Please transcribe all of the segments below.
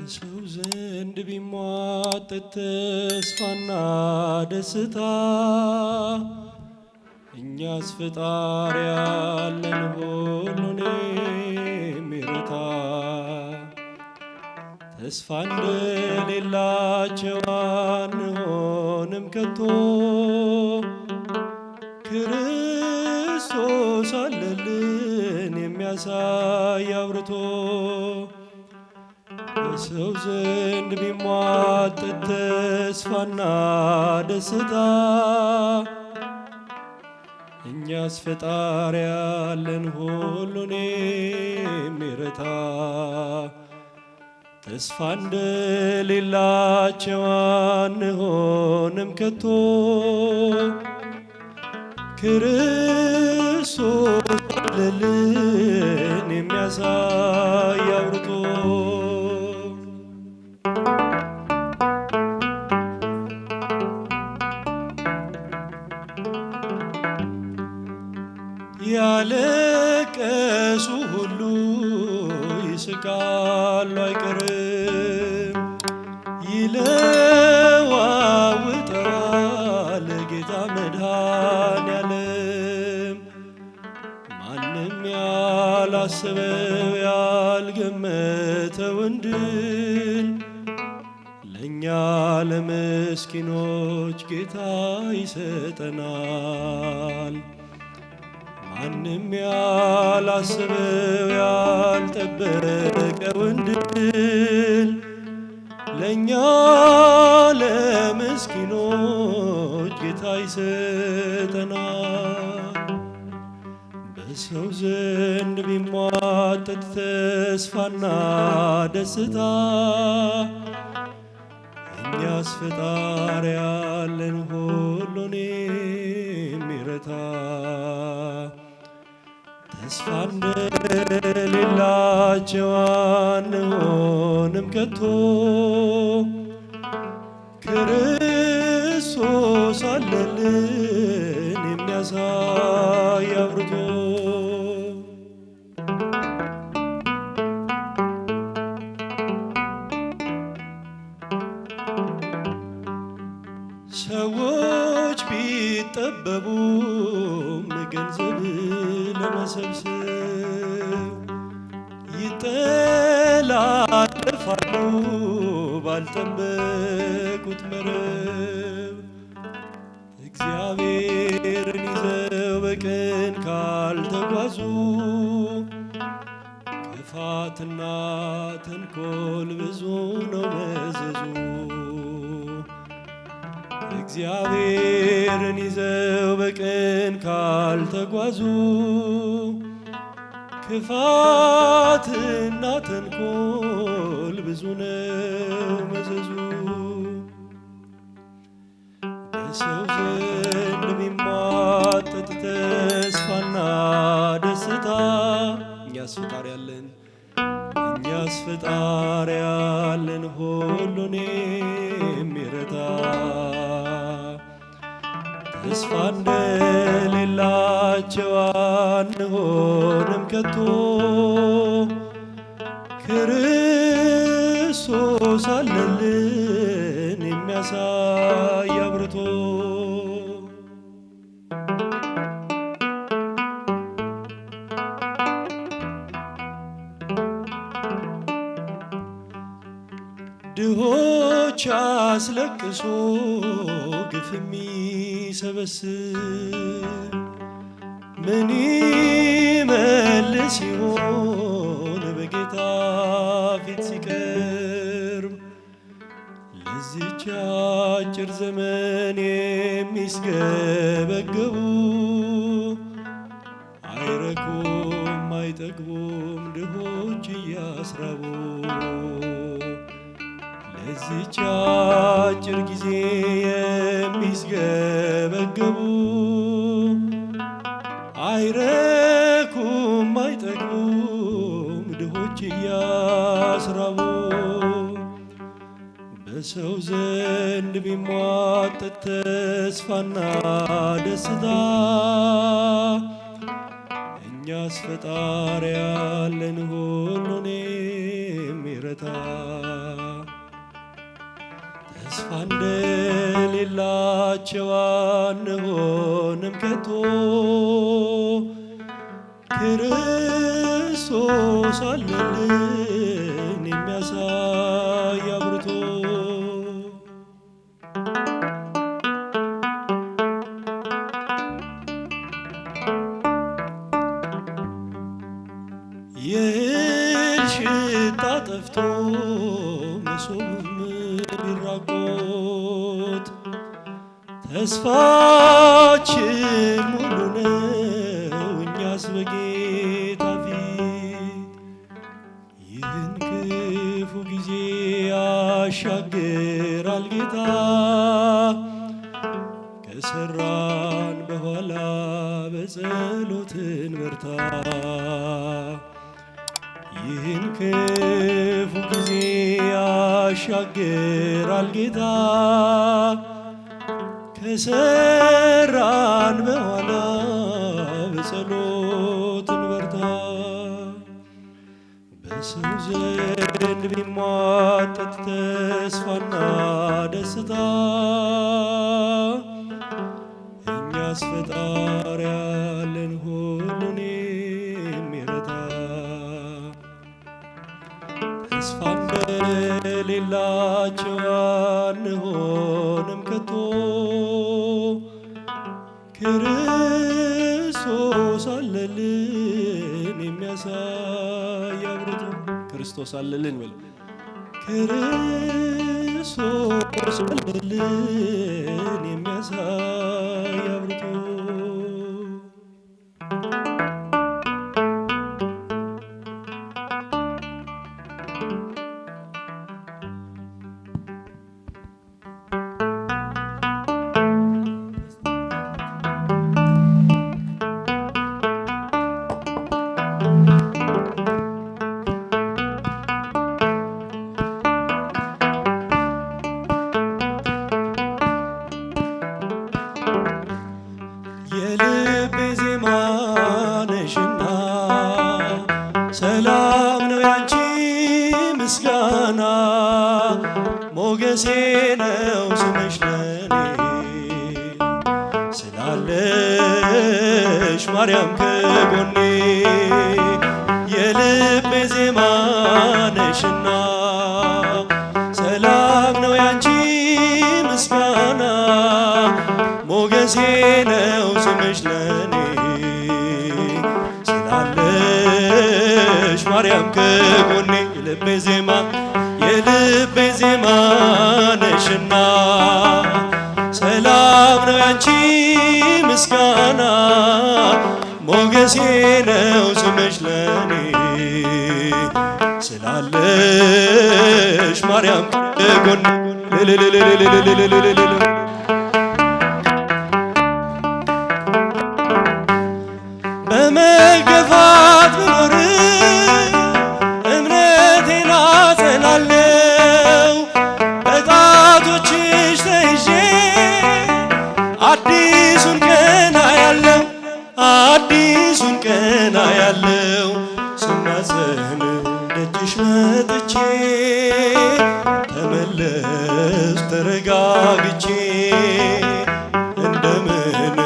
በሰው ዘንድ ቢሟጠጥ ተስፋና ደስታ እኛስ ፈጣሪ ያለን ሁሉን የሚረታ ተስፋ እንደሌላቸው አንሆንም ከቶ ክርስቶስ አለልን የሚያሳይ አብርቶ በሰው ዘንድ ቢሟጠጥ ተስፋና ደስታ እኛስ ፈጣሪ ያለን ሁሉን የሚረታ ተስፋ እንደሌላቸው አንሆንም ከቶ ክርስቶስ አለልን የሚያሳይ አብርቶ ያለቀሱ ሁሉ ይስቃሉ አይቀርም ይለዋውጠዋል ጌታ መድኃኔዓለም ማንም ያላሰበው ያልገመተውን ድል ለእኛ ለምስኪኖች ጌታ ይሰጠናል። ማንም ያላሰበው ያልጠበቀውን ድል ለእኛ ለምስኪኖች ጌታ ይሰጠናል። በሰው ዘንድ ቢሟጠጥ ተስፋና ደስታ እኛስ ፈጣሪ ያለን ሁሉን የሚረታ ተስፋ እንደሌላቸው አንሆንም ከቶ ክርስቶስ አለልን የሚያሳይ አብርቶ ሰዎች ቢጠበቡም ገንዘብ ለመሰብሰብ ይጠላለፋሉ ባልጠበቁት መረብ እግዚአብሔርን ይዘው በቅን ካልተጓዙ ክፋትና ተንኮል ብዙ ነው መዘዙ። እግዚአብሔርን ይዘው በቅን ካልተጓዙ ክፋትና ተንኮል ብዙ ነው መዘዙ። በሰው ዘንድ ቢሟጠጥ ተስፋና ደስታ እኛስ ፈጣሪ ያለን ሁሉን የሚረታ ተስፋ እንደሌላቸው አንሆንም ከቶ ክርስቶስ አለልን የሚያሳይ አብርቶ ድሆች አስለቅሶ ግፍ የሚሰበስብ ምን ይመልስ ይሆን በጌታ ፊት ሲቀርብ? ለዚች አጭር ዘመን የሚስገበገቡ አይረኩም አይጠግቡም ድሆች እያስራቡ ለዚች አጭር ጊዜ የሚስገበገቡ አይረኩም አይጠግቡም ድሆች እያስራቡ በሰው ዘንድ ቢሟጠጥ ተስፋና ደስታ እኛስ ፈጣሪ ያለን ሁሉን የሚረታ አንድ ሌላቸው አንሆንም ከቶ ክርስቶስ አለልን የሚያሳይ አብርቶ የእህል ሽታ ጠፍቶ መሶብም ቢራቆት ተስፋችን ሙሉ ነው እኛስ በጌታ ፊት። ይህን ክፉ ጊዜ ያሻግራል ጌታ ከሰራን በኋላ በጸሎትን በርታ። ይህን ክፉ ጊዜ ያሻግራል ጌታ ከሰራን በኋላ በጸሎት እንበርታ። በሰው ዘንድ ቢሟጠጥ ተስፋና ደስታ እኛስ ፈጣሪ ያለን ሁሉን የሚረዳ። ተስፋ እንደሌላቸው አንሆንም ከቶ ክርስቶስ አለልን የሚያሳይ አብርቶ። ክርስቶስ አለልን በሉ። ክርስቶስ አለልን የሚያሳይ አብርቶ። የልቤ ዜማ ነሽና ሰላም ነው ያንቺ ምስጋና ሞገሴ ነው ስምሽ ለኔ ስላለሽ ማርያም ከጎኔ። የልቤ ዜማ ነሽና ሰላም ነው ያንቺ ምስጋና ሞገሴ ነው ስምሽ ለኔ ስላለሽ ማርያም ከጎኔ። የልቤ ዜማ ነሽና ሰላም ነው ያንቺ ምስጋና ሞገሴ ነው ስምሽ ለኔ ስላለሽ ማርያም ከጎኔ። በመገፋት ብኖር እምነቴን አጸናለሁ በጣቶችሽ ተይዤ አዲሱን ቀን አያለው አዲሱን ቀን አያለው ስማጸን ደጅሽ መጥቼ ተመለስ ተረጋግቼ እንደምን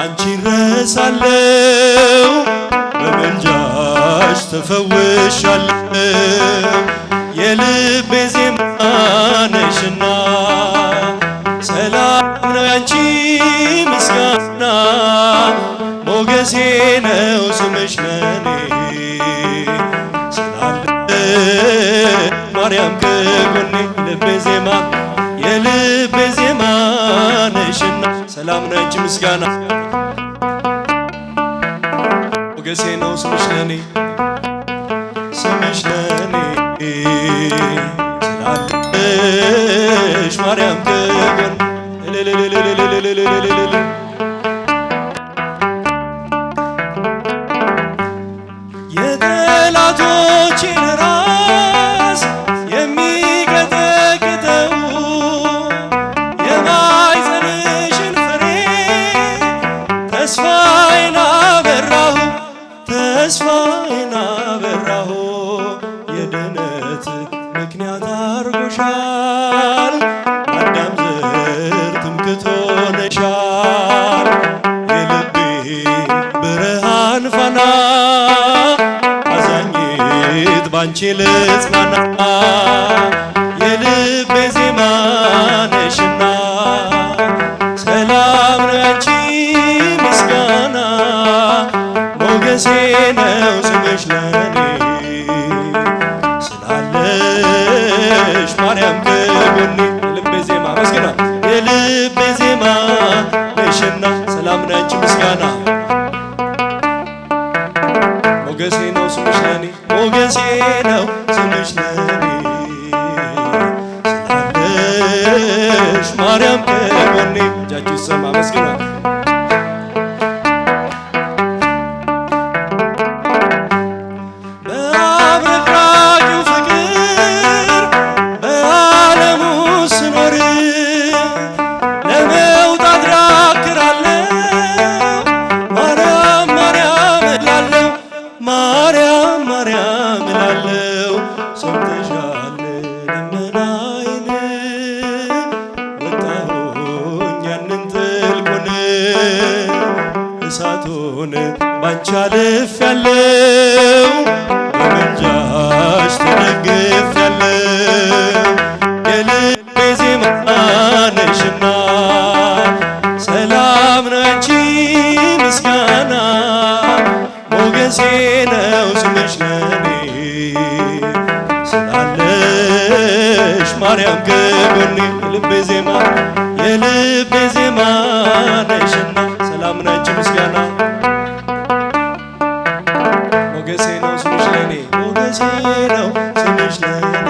አንቺን ረሳለው በመልጃሽ ተፈውሻለው። የልቤ ዜማ ነሽና ሰላም ነው ያንቺ ምስጋና ሞገሴ ነው ስምሽ ለኔ ስላለሽ ማርያም ከጎኔ። የልቤ ዜማ ነሽና ሰላም ነው ያንቺ ምስጋና ሞገሴ ነው ስምሽ ለኔ ስላለሽ ማርያም ከጎኔ። የጠላቶቼን ራስ የሚቀጠቅጠው የማኅፀንሽን ፍሬ ተስፋዬን አበራሁ የድነት ምክንያት አርጎሻል አዳም ፊት ባንቺ ልጽናና የልቤ ዜማ ነሽና ሰላም ነው ያንቺ ምስጋና ሞገሴ ነው ስምሽ ለኔ ስላለሽ ማርያም ከጎኔ የልቤ ዜማ መስገና የልቤ ዜማ ነሽና ሰላም ነው ያንቺ ምስጋና ሞገሴ ነው ስምሽ ለኔ ሞገሴ ነው ስምሽ ለኔ ስላለሽ ማርያም ከጎኔ እጃችሁ ይሰማ መስገና እሳቱን ባንቺ አልፌያለሁ በምልጃሽ ተደግፌያለሁ የልቤ ዜማ ነሽና ሰላም ነው ያንቺ ምስጋና ሞገሴ ነው ስምሽ ለኔ ስላለሽ ማርያም ከጎኔ የልቤ ዜማ ነሽና ሰላም ነው ያንቺ ምስጋና ሞገሴ ነው ስምሽ ለኔ ሞገሴ ነው ስምሽ ለኔ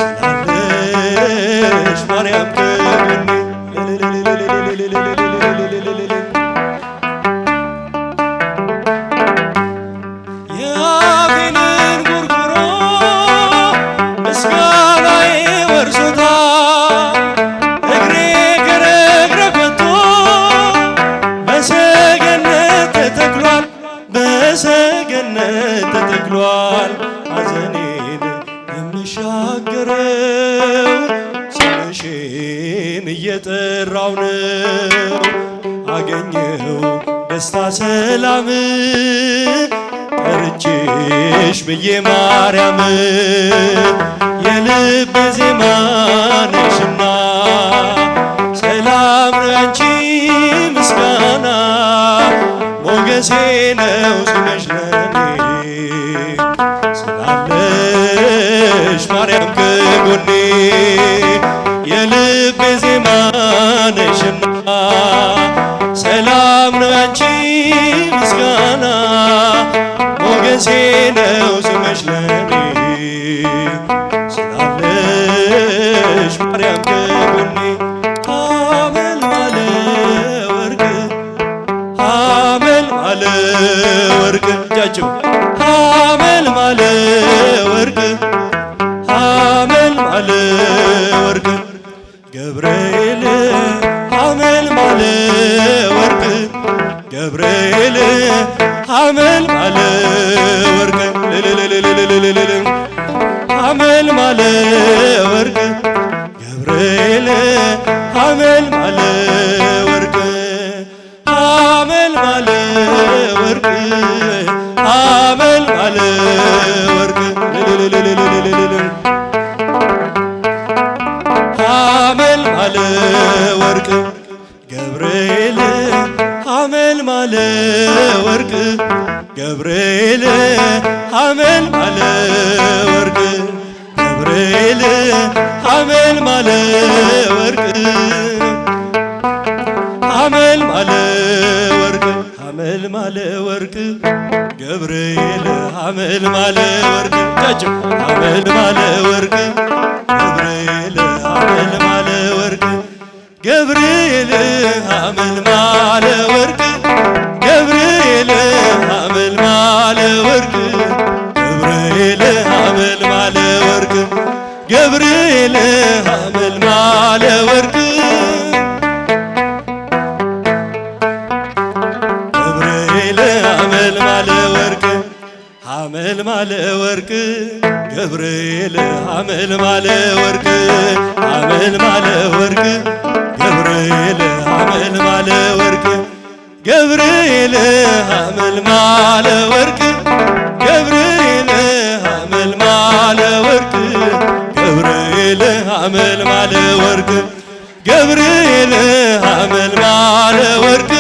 ስላለሽ ማርያም ከጎኔ የአፌንን ጉርጉሮ ምስጋናዬ ወርሶታል እግሬ ከረግረ ወጥቶ በሰገነት ተተክሏል ሐዘኔን የምሻገረው ስምሽን እየጠራው ነው አገኘው ደስታ ሰላም ጠርቼሽ ብዬ ማርያም የልቤ ዜማ ነሽና ሰላም ነው ያንቺ ምስጋና ሞገሴ ነው ስምሽ ለኔ ስላለሽ ማርያም ከጎኔ የልቤ ዜማ ነሽና ሰላም ነው ያንቺ ምስጋና ሞገሴ ነው ስምሽ ለኔ ስላለሽ ማርያም ከጎኔ ወርቅ እጃችሁ ሐመልማለ ወርቅ ወርቅ ገብርኤል ሐመልማለ ወርቅ ገብርኤል ሐመልማለ ወርቅ ሐመልማለ ወርቅ ገብርኤል ሐመልማለ ወርቅ ሐመልማለ ወርቅ ሐመልማለ ወርቅ ሐመልማለ ወርቅ ገብርኤል ሐመልማለ ወርቅ ገብርኤል ሐመልማለ ወርቅ ገብርኤል ሐመልማለ ወርቅ ሐመልማለ ወርቅ ሐመልማለ ወርቅ ገብርኤል ሐመልማለ ወርቅ እጃችሁ ሐመልማለ ወርቅ ገብርኤል ሐመልማለ ወርቅ ገብርኤል ሐመልማለ ወርቅ ገብርኤል ሐመልማለ ወርቅ ገብርኤል ሐመልማለ ወርቅ ገብርኤል ሐመልማለ ወርቅ ሐመልማለ ወርቅ ገብርኤል ሐመልማለ ወርቅ ሐመልማለ ወርቅ ገብርኤል ሐመልማለ ወርቅ ገብርኤል ሐመልማለ ወርቅ ገብርኤል ሐመልማለ ወርቅ ገብርኤል ሐመልማለ ወርቅ